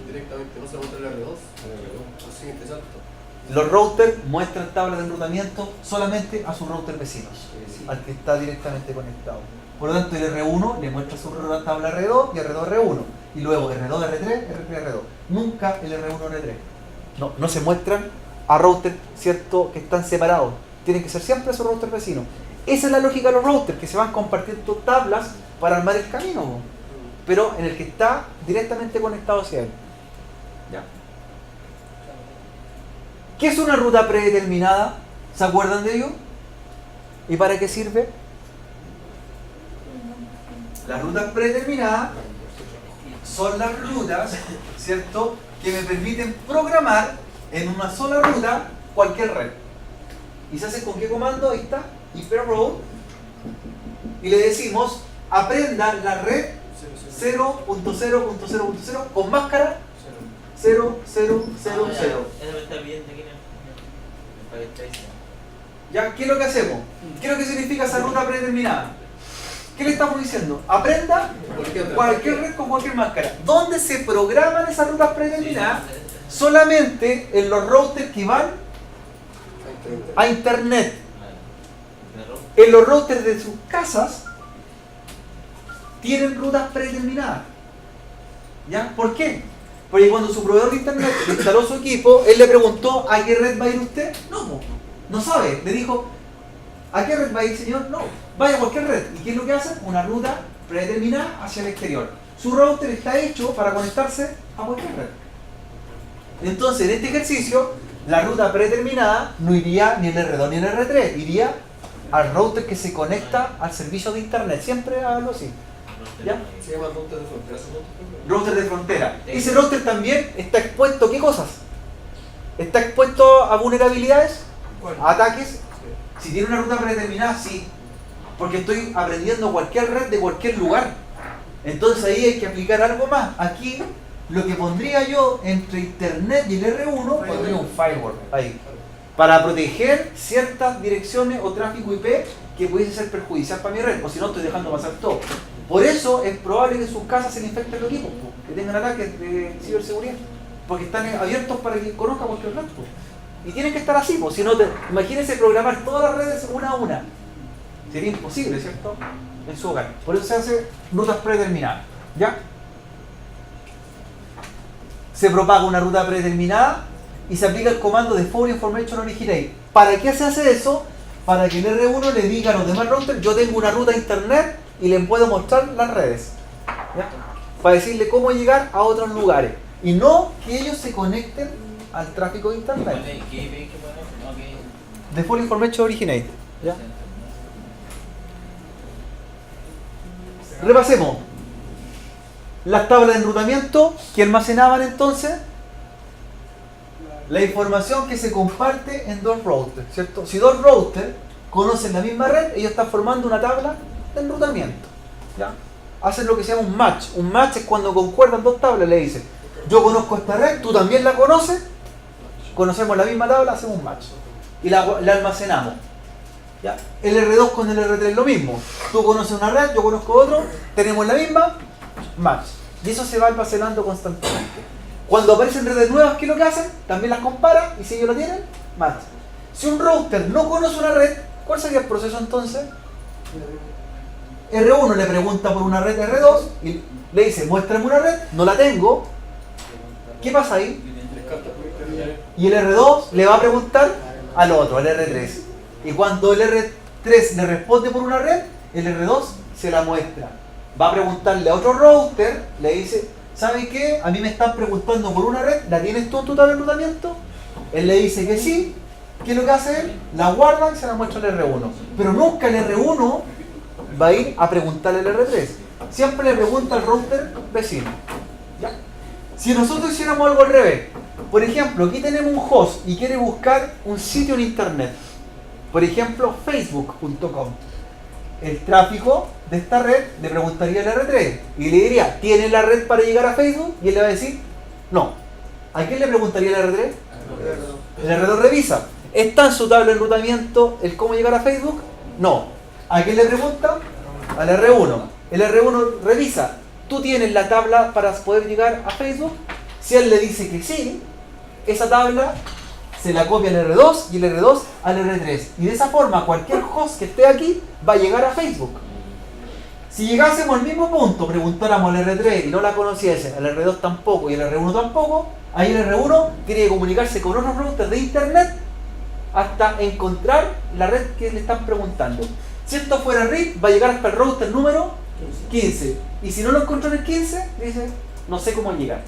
Speaker 3: Directamente no se muestra el R2. Así exacto.
Speaker 1: Los routers muestran tablas de enrutamiento solamente a sus routers vecinos, al que está directamente conectado. Por lo tanto, el R1 le muestra su tabla R2 y R2 R1. Y luego R2 R3, R3 R2. Nunca el R1 R3. No se muestran a routers, ¿cierto?, que están separados. Tienen que ser siempre sus routers vecinos. Esa es la lógica de los routers, que se van compartiendo tablas para armar el camino, pero en el que está directamente conectado hacia él. ¿Ya? ¿Qué es una ruta predeterminada? ¿Se acuerdan de ello? ¿Y para qué sirve? Las rutas predeterminadas son las rutas, ¿cierto?, que me permiten programar en una sola ruta cualquier red. ¿Y se hace con qué comando? Ahí está, hyperroute. Y le decimos, aprenda la red 0.0.0.0 con máscara 0, 0, 0, 0.
Speaker 4: Eso me está pidiendo aquí en el paquete.
Speaker 1: ¿Ya? ¿Qué es lo que hacemos? ¿Qué es lo que significa esa ruta predeterminada? ¿Qué le estamos diciendo? Aprenda cualquier red con cualquier máscara. ¿Dónde se programan esas rutas predeterminadas? Solamente en los routers que van a internet. En los routers de sus casas tienen rutas predeterminadas. ¿Ya? ¿Por qué? Porque cuando su proveedor de internet instaló su equipo, él le preguntó ¿a qué red va a ir usted? No sabe. Le dijo ¿a qué red va a ir, señor? No, vaya a cualquier red. ¿Y qué es lo que hace? Una ruta predeterminada hacia el exterior. Su router está hecho para conectarse a cualquier red. Entonces, en este ejercicio, la ruta predeterminada no iría ni el R2 ni el R3, iría al router que se conecta al servicio de internet. Siempre hablo así. ¿Ya?
Speaker 3: Se llama router de frontera.
Speaker 1: Router de frontera. Ese router también está expuesto ¿a qué cosas? Está expuesto a vulnerabilidades, a ataques. Si tiene una ruta predeterminada, sí. Porque estoy aprendiendo cualquier red de cualquier lugar. Entonces ahí hay que aplicar algo más. Aquí, lo que pondría yo entre internet y el R1, pondría un firewall ahí. Para proteger ciertas direcciones o tráfico IP que pudiese ser perjudicial para mi red. O si no, estoy dejando pasar todo. Por eso es probable que en sus casas se le infecten los equipos, que tengan ataques de ciberseguridad. Porque están abiertos para que conozca cualquier red. Y tienen que estar así, pues, si no, imagínense programar todas las redes una a una. Sería imposible, ¿cierto? En su hogar. Por eso se hace rutas predeterminadas. ¿Ya? Se propaga una ruta predeterminada y se aplica el comando de Forward Information Originate. ¿Para qué se hace eso? Para que el R1 le diga a los demás routers, yo tengo una ruta a internet y les puedo mostrar las redes. ¿Ya? Para decirle cómo llegar a otros lugares. Y no que ellos se conecten al tráfico de internet. De Full Information Originate. ¿Ya? Repasemos. Las tablas de enrutamiento que almacenaban entonces la información que se comparte en dos routers, ¿cierto? Si dos routers conocen la misma red, ellos están formando una tabla de enrutamiento. ¿Ya? Hacen lo que se llama un match. Un match es cuando concuerdan dos tablas, le dicen, yo conozco esta red, tú también la conoces, conocemos la misma tabla, hacemos un match. Y la almacenamos. ¿Ya? El R2 con el R3 es lo mismo. Tú conoces una red, yo conozco otro, tenemos la misma, match. Y eso se va almacenando constantemente. Cuando aparecen redes nuevas, ¿qué es lo que hacen? También las comparan y si ellos lo tienen, match. Si un router no conoce una red, ¿cuál sería el proceso entonces? R1 le pregunta por una red R2 y le dice, muéstrame una red, no la tengo. ¿Qué pasa ahí? Y el R2 le va a preguntar al otro, al R3. Y cuando el R3 le responde por una red, el R2 se la muestra. Va a preguntarle a otro router, le dice, ¿sabe qué? A mí me están preguntando por una red, ¿la tienes tú en tu tabla de enrutamiento? Él le dice que sí. ¿Qué es lo que hace él? La guarda y se la muestra al R1. Pero nunca el R1 va a ir a preguntarle al R3. Siempre le pregunta al router vecino. ¿Ya? Si nosotros hiciéramos algo al revés, por ejemplo, aquí tenemos un host y quiere buscar un sitio en internet. Por ejemplo, facebook.com. El tráfico de esta red le preguntaría al R3 y le diría, ¿tiene la red para llegar a Facebook? Y él le va a decir, no. ¿A quién le preguntaría el R3? El R2 revisa. ¿Está en su tabla de enrutamiento el cómo llegar a Facebook? No. ¿A quién le pregunta? Al R1. El R1 revisa. ¿Tú tienes la tabla para poder llegar a Facebook? Si él le dice que sí, esa tabla se la copia al R2 y el R2 al R3. Y de esa forma cualquier host que esté aquí va a llegar a Facebook. Si llegásemos al mismo punto, preguntáramos al R3 y no la conociese, al R2 tampoco y al R1 tampoco, ahí el R1 tiene que comunicarse con otros routers de internet hasta encontrar la red que le están preguntando. Si esto fuera RIP, va a llegar hasta el router número 15. Y si no lo encontró en el 15, dice, no sé cómo llegar.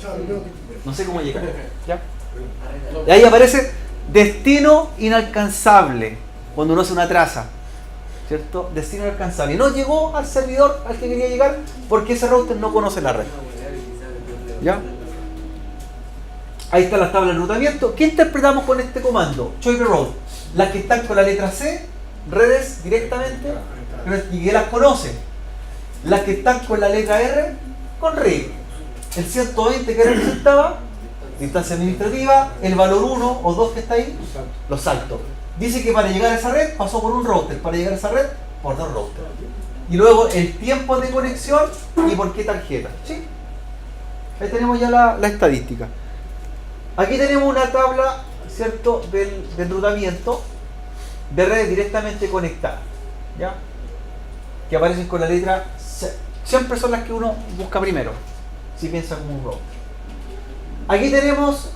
Speaker 1: No sé cómo llegar. ¿Ya? Y ahí aparece destino inalcanzable, cuando uno hace una traza. ¿Cierto? Destino inalcanzable. Y no llegó al servidor al que quería llegar porque ese router no conoce la red. ¿Ya? Ahí está la tabla de enrutamiento. ¿Qué interpretamos con este comando? Choice road. Las que están con la letra C, redes directamente, y que las conoce. Las que están con la letra R, con RIP. El 120 que representaba, distancia administrativa, el valor 1 o 2 que está ahí, los saltos. Dice que para llegar a esa red pasó por un router, para llegar a esa red, por dos routers. Y luego el tiempo de conexión y por qué tarjeta. ¿Sí? Ahí tenemos ya la estadística. Aquí tenemos una tabla, ¿cierto?, del enrutamiento de redes directamente conectadas, ¿ya? Que aparecen con la letra C. Siempre son las que uno busca primero, si piensa como un router. Aquí tenemos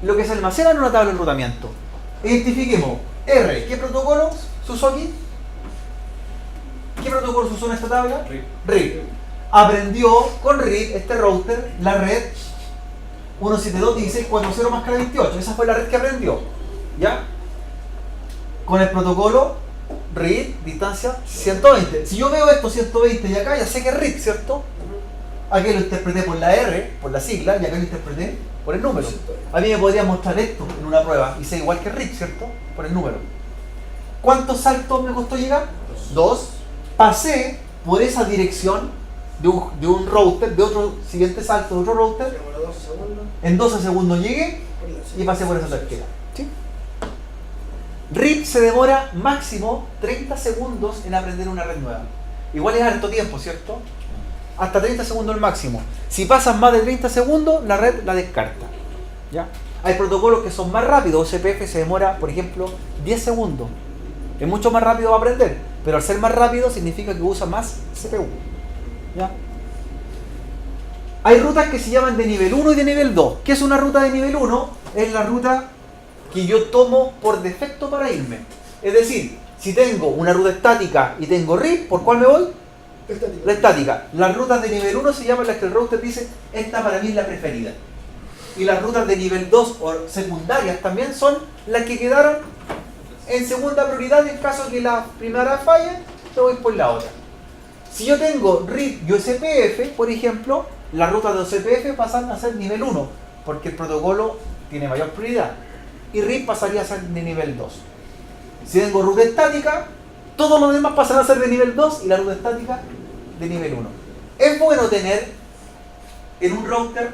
Speaker 1: lo que se almacena en una tabla de enrutamiento. Identifiquemos R. ¿Qué protocolo se usó aquí? ¿Qué protocolo se usó en esta tabla? RIP. Aprendió con RIP este router la red 172.16.40 más 28. Esa fue la red que aprendió, ¿ya? Con el protocolo RIP distancia 120. Si yo veo esto 120 y acá, ya sé que es RIP, ¿cierto? Aquí lo interpreté por la R, por la sigla, y acá lo interpreté por el número. A mí me podría mostrar esto en una prueba y sé igual que RIP, ¿cierto? Por el número. ¿Cuántos saltos me costó llegar? 2. Pasé por esa dirección de un router, de otro siguiente salto de otro router.
Speaker 2: Demoró 12 segundos.
Speaker 1: En 12 segundos llegué y pasé por esa tarjeta. ¿Sí? RIP se demora máximo 30 segundos en aprender una red nueva. Igual es harto tiempo, ¿cierto? Hasta 30 segundos el máximo. Si pasan más de 30 segundos, la red la descarta, ¿ya? Hay protocolos que son más rápidos. OSPF se demora, por ejemplo, 10 segundos. Es mucho más rápido para aprender, pero al ser más rápido significa que usa más CPU, ¿ya? Hay rutas que se llaman de nivel 1 y de nivel 2. ¿Qué es una ruta de nivel 1? Es la ruta que yo tomo por defecto para irme. Es decir, si tengo una ruta estática y tengo RIP, ¿por cuál me voy? La estática. Las rutas de nivel 1 se llaman las que el router dice, esta para mí es la preferida. Y las rutas de nivel 2 o secundarias también son las que quedaron en segunda prioridad. En caso de que la primera falle, te voy por la otra. Si yo tengo RIP y OSPF, por ejemplo, las rutas de OSPF pasan a ser nivel 1, porque el protocolo tiene mayor prioridad. Y RIP pasaría a ser de nivel 2. Si tengo ruta estática, todos los demás pasan a ser de nivel 2 y la ruta estática de nivel 1. ¿Es bueno tener en un router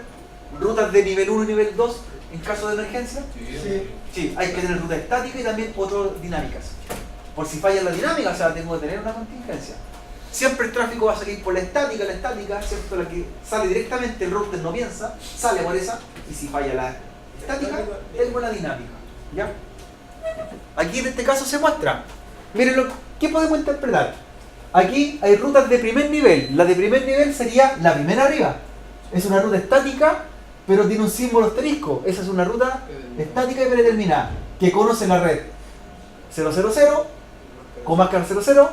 Speaker 1: rutas de nivel 1 y nivel 2 en caso de emergencia?
Speaker 2: Sí.
Speaker 1: Sí, hay que tener ruta estática y también otras dinámicas. Por si falla la dinámica, o sea, tengo que tener una contingencia. Siempre el tráfico va a salir por la estática, ¿cierto? La que sale directamente, el router no piensa, sale por esa, y si falla la estática, tengo la dinámica, ¿ya? Aquí en este caso se muestra. Miren, ¿qué podemos interpretar? Aquí hay rutas de primer nivel. La de primer nivel sería la primera arriba. Es una ruta estática, pero tiene un símbolo asterisco. Esa es una ruta estática y predeterminada, que conoce la red 000, con máscara 00,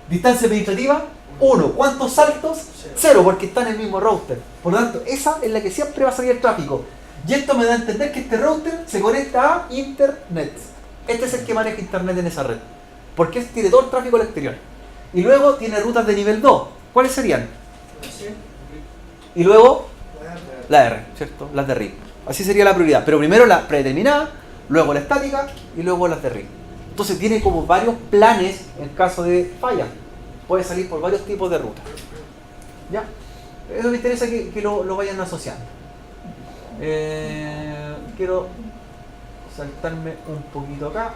Speaker 1: distancia penetrativa 1. ¿Cuántos saltos? 0, porque está en el mismo router. Por lo tanto, esa es la que siempre va a salir el tráfico. Y esto me da a entender que este router se conecta a Internet. Este es el que maneja Internet en esa red, porque tiene todo el tráfico al exterior. Y luego tiene rutas de nivel 2. ¿Cuáles serían? Y luego la R, ¿cierto? Las de RIP. Así sería la prioridad. Pero primero la predeterminada, luego la estática y luego las de RIP. Entonces tiene como varios planes en caso de falla. Puede salir por varios tipos de rutas. ¿Ya? Eso me interesa que lo vayan asociando. Quiero saltarme un poquito acá.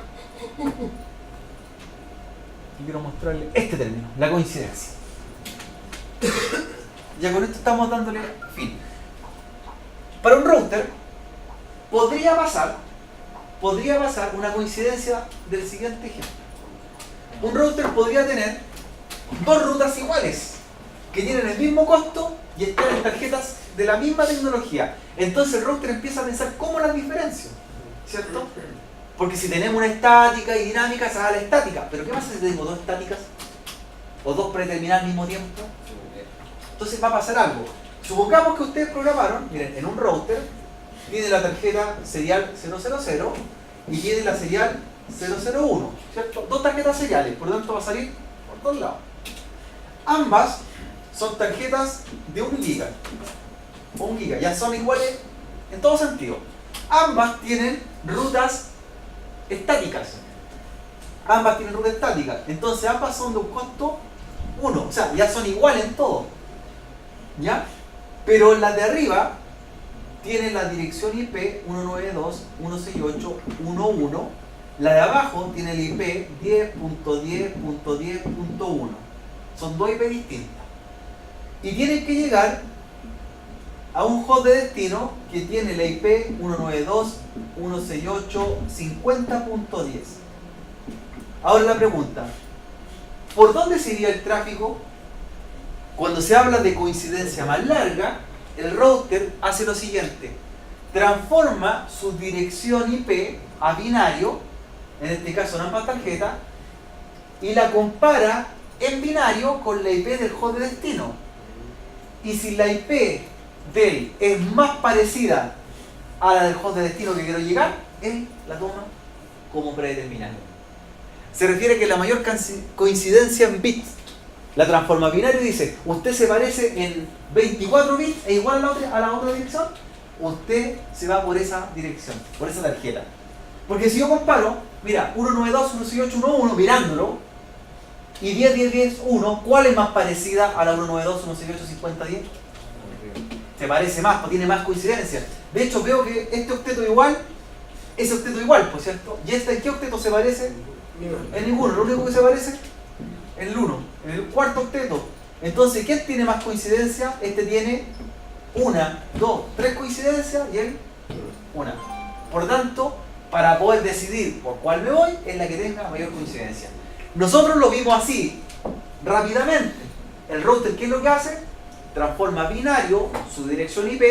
Speaker 1: Y quiero mostrarle este término, la coincidencia. Ya con esto estamos dándole fin. Para un router podría pasar una coincidencia del siguiente ejemplo. Un router podría tener dos rutas iguales que tienen el mismo costo y están en tarjetas de la misma tecnología. Entonces el router empieza a pensar cómo las diferencio, ¿cierto? Porque si tenemos una estática y dinámica, se da la estática. Pero ¿qué pasa si tengo dos estáticas? O dos predeterminadas al mismo tiempo. Entonces va a pasar algo. Supongamos que ustedes programaron, miren, en un router, tiene la tarjeta serial 000 y tiene la serial 001, ¿cierto? Dos tarjetas seriales, por lo tanto va a salir por dos lados. Ambas son tarjetas de 1 giga. O 1 giga, ya son iguales en todo sentido. Ambas tienen rutas estáticas. Ambas tienen ruta estática. Entonces ambas son de un costo 1. O sea, ya son iguales en todo. ¿Ya? Pero la de arriba tiene la dirección IP 192.168.1.1. La de abajo tiene el IP 10.10.10.1. Son dos IP distintas. Y tienen que llegar a un host de destino que tiene la IP 192.168.50.10. Ahora la pregunta, ¿por dónde se iría el tráfico? Cuando se habla de coincidencia más larga, el router hace lo siguiente: transforma su dirección IP a binario, en este caso en ambas tarjetas, y la compara en binario con la IP del host de destino. Y si la IP de él es más parecida a la del host de destino que quiero llegar, él la toma como predeterminada. Se refiere que la mayor coincidencia en bits la transforma a binario y dice: usted se parece en 24 bits e igual a la otra dirección, usted se va por esa dirección, por esa tarjeta. Porque si yo comparo, mira, 192.168.1.1 mirándolo, y 10.10.10.1, ¿cuál es más parecida a la 192.168.50.10? Se parece más, pues tiene más coincidencia. De hecho, veo que este octeto igual, ese octeto igual, por cierto. ¿Y este en qué octeto se parece? En ninguno. Lo único que se parece en el 1, en el cuarto octeto. Entonces, ¿quién tiene más coincidencia? Este tiene 1, 2, 3 coincidencias y él 1. Por lo tanto, para poder decidir por cuál me voy, es la que tenga mayor coincidencia. Nosotros lo vimos así, rápidamente. El router, ¿qué es lo que hace? Transforma binario su dirección IP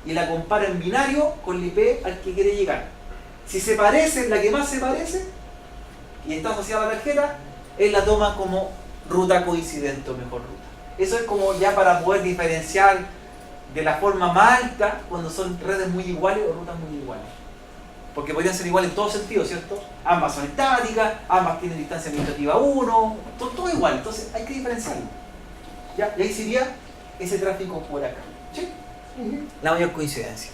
Speaker 1: y la compara en binario con la IP al que quiere llegar. Si se parece, la que más se parece, y está asociada a la tarjeta, él la toma como ruta coincidente o mejor ruta. Eso es como ya para poder diferenciar de la forma más alta cuando son redes muy iguales o rutas muy iguales. Porque podrían ser iguales en todos sentidos, ¿cierto? Ambas son estáticas, ambas tienen distancia administrativa 1, todo igual, entonces hay que diferenciarlo. ¿Ya? Y ahí sería ese tráfico por acá. ¿Sí? La mayor coincidencia.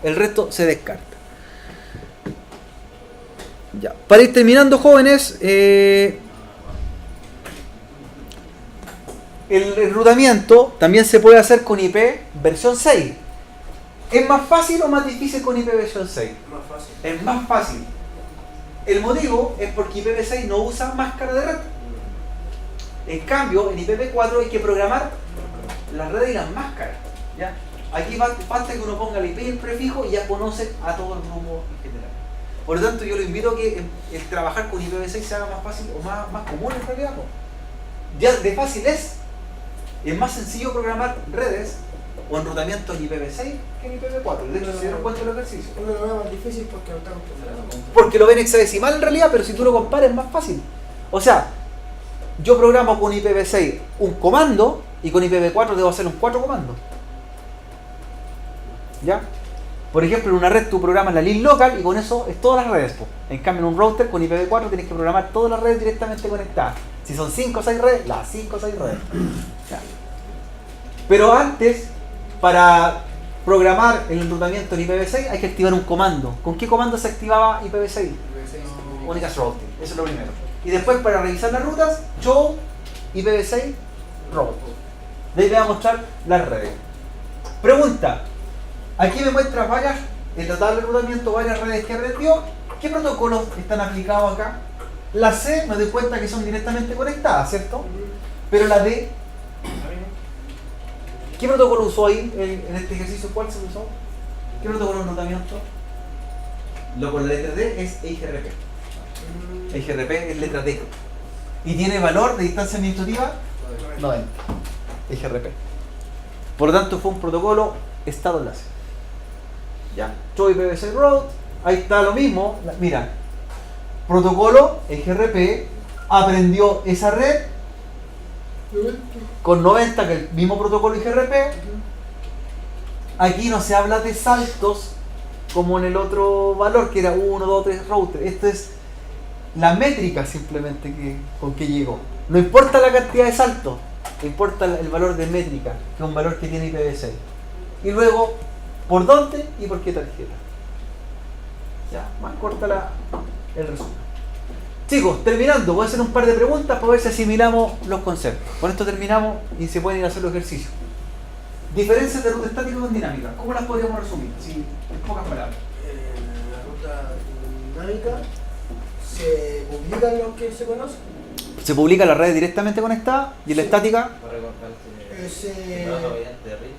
Speaker 1: El resto se descarta. Ya. Para ir terminando, jóvenes, el enrutamiento también se puede hacer con IP versión 6. ¿Es más fácil o más difícil con IPv6?
Speaker 3: Más fácil.
Speaker 1: Es más fácil. El motivo es porque IPv6 no usa máscara de red. En cambio, en IPv4 hay que programar las redes y las máscaras. ¿Ya? Aquí basta que uno ponga el IP y el prefijo y ya conoce a todo el grupo en general. Por lo tanto, yo lo invito a que el trabajar con IPv6 se haga más fácil o más común en realidad. Ya de fácil es más sencillo programar redes o enrutamiento en IPv6 que en IPv4. De hecho, se dieron cuenta de los ejercicios.
Speaker 2: Uno lo ve más difícil porque no está acostumbrado.
Speaker 1: Porque lo ven hexadecimal en realidad, pero si tú lo comparas es más fácil. O sea, yo programo con IPv6 un comando y con IPv4 debo hacer un 4 comandos. ¿Ya? Por ejemplo, en una red tú programas la link local y con eso es todas las redes. En cambio, en un router con IPv4 tienes que programar todas las redes directamente conectadas. Si son 5 o 6 redes, las 5 o 6 redes. ¿Ya? Pero antes, para programar el enrutamiento en IPv6 hay que activar un comando. ¿Con qué comando se activaba IPv6? Unicast Routing, eso es lo primero. Y después, para revisar las rutas, show IPv6 route. De ahí le voy a mostrar las redes. Pregunta: aquí me muestra varias, en la tabla de enrutamiento, varias redes que aprendió. ¿Qué protocolos están aplicados acá? La C me doy cuenta que son directamente conectadas, ¿cierto? Pero la D, ¿qué protocolo usó ahí en este ejercicio? ¿Cuál se usó? ¿Qué protocolo de enrutamiento? Lo con la letra D es EIGRP. EIGRP es letra D. Y tiene valor de distancia administrativa 90. EIGRP. Por lo tanto, fue un protocolo estado enlace. Ya. Show IPv6 route. Ahí está lo mismo. Mira. Protocolo EIGRP aprendió esa red con 90, que es el mismo protocolo IGRP. Aquí no se habla de saltos como en el otro valor que era 1, 2, 3 router. Esto es la métrica simplemente con que llegó. No importa la cantidad de saltos, importa el valor de métrica, que es un valor que tiene IPv6. Y luego, ¿por dónde y por qué tarjeta? Ya, más corta el resumen. Chicos, terminando, voy a hacer un par de preguntas para ver si asimilamos los conceptos. Con esto terminamos y se pueden ir a hacer los ejercicios. Diferencias de ruta estática con dinámica. ¿Cómo las podríamos resumir? Sí, en pocas palabras.
Speaker 2: En la ruta dinámica se publican los que se conocen.
Speaker 1: Se publica en la red directamente conectada y en la estática.
Speaker 4: Para recordarse.
Speaker 2: Ese-
Speaker 4: No, variante de RIP.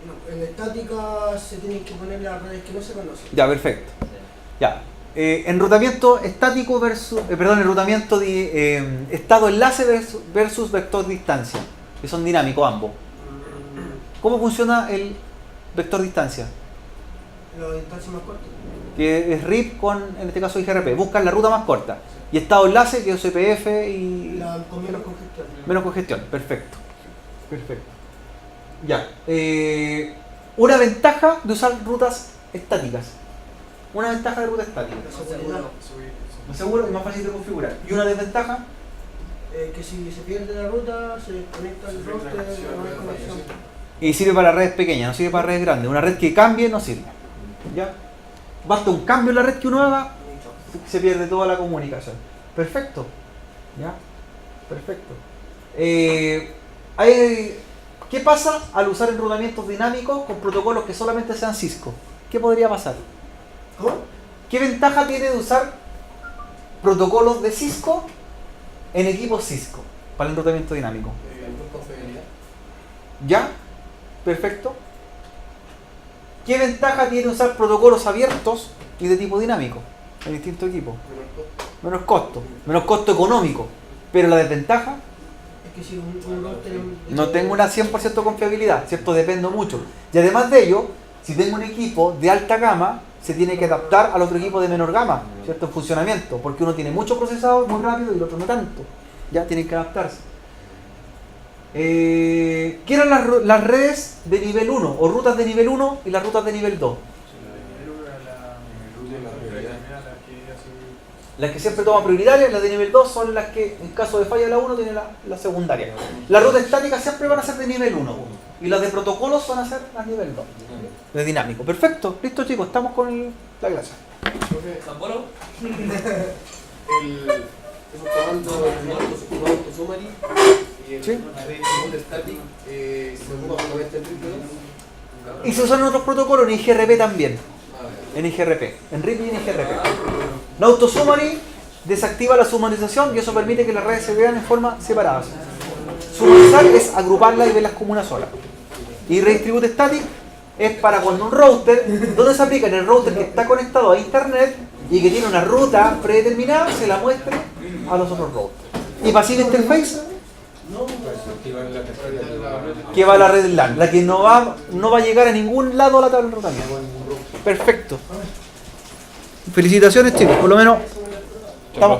Speaker 2: No, en estática se tienen que poner las redes que no se conocen.
Speaker 1: Ya, perfecto. Ya. Enrutamiento estático versus. Enrutamiento de estado enlace versus vector distancia. Que son dinámicos ambos. ¿Cómo funciona el vector distancia?
Speaker 2: La distancia más corta.
Speaker 1: Que es RIP con, en este caso, IGRP. Buscan la ruta más corta. Y estado enlace, que es CPF y.
Speaker 2: Con menos congestión.
Speaker 1: Menos congestión. Perfecto. Perfecto. Ya. Una ventaja de usar rutas estáticas. Una ventaja de ruta estática. Más seguro y más fácil de configurar. Y una desventaja.
Speaker 2: Que si se pierde la ruta, se desconecta el router, no hay conexión.
Speaker 1: Y sirve para redes pequeñas, no sirve para redes grandes. Una red que cambie no sirve. ¿Ya? Basta un cambio en la red que uno haga, se pierde toda la comunicación. Perfecto. ¿Ya? Perfecto. ¿Qué pasa al usar enrutamientos dinámicos con protocolos que solamente sean Cisco? ¿Qué podría pasar?
Speaker 2: ¿Cómo?
Speaker 1: ¿Qué ventaja tiene de usar protocolos de Cisco en equipos Cisco para el enrutamiento dinámico?
Speaker 3: Con fidelidad.
Speaker 1: ¿Ya? Perfecto. ¿Qué ventaja tiene usar protocolos abiertos y de tipo dinámico en distintos equipos? Menos costo económico. Pero la desventaja,
Speaker 2: Es que si un router...
Speaker 1: no tengo una 100% confiabilidad, ¿cierto? Dependo mucho. Y además de ello, si tengo un equipo de alta gama, se tiene que adaptar al otro equipo de menor gama, ¿cierto? En funcionamiento, porque uno tiene mucho procesador muy rápido y el otro no tanto. Ya tienen que adaptarse. ¿Qué eran las redes de nivel 1 o rutas de nivel 1 y las rutas de nivel 2? Las que siempre toman prioritarias, las de nivel 2 son las que en caso de falla la 1 tiene la secundaria. Las rutas estáticas siempre van a ser de nivel 1 y las de protocolos van a ser las de nivel 2. De dinámico. Perfecto, listo chicos, estamos con la clase.
Speaker 4: ¿Zambolo?
Speaker 3: Esos comandos, un auto summary y el
Speaker 1: Sí.
Speaker 3: remote static se ocupa cuando está en triple.
Speaker 1: Y se usan otros protocolos en IGRP también.
Speaker 3: Ah,
Speaker 1: En IGRP, en RIP y en IGRP. La autosummary desactiva la sumarización y eso permite que las redes se vean en forma separada. Sumarizar es agruparlas y verlas como una sola. Y redistribute static es para cuando un router, ¿dónde se aplica? En el router que está conectado a internet y que tiene una ruta predeterminada, se la muestre a los otros routers. Y passive interface, que va a la red LAN, la que no va a llegar a ningún lado a la tabla de enrutamiento. Perfecto. Felicitaciones chicos, por lo menos estamos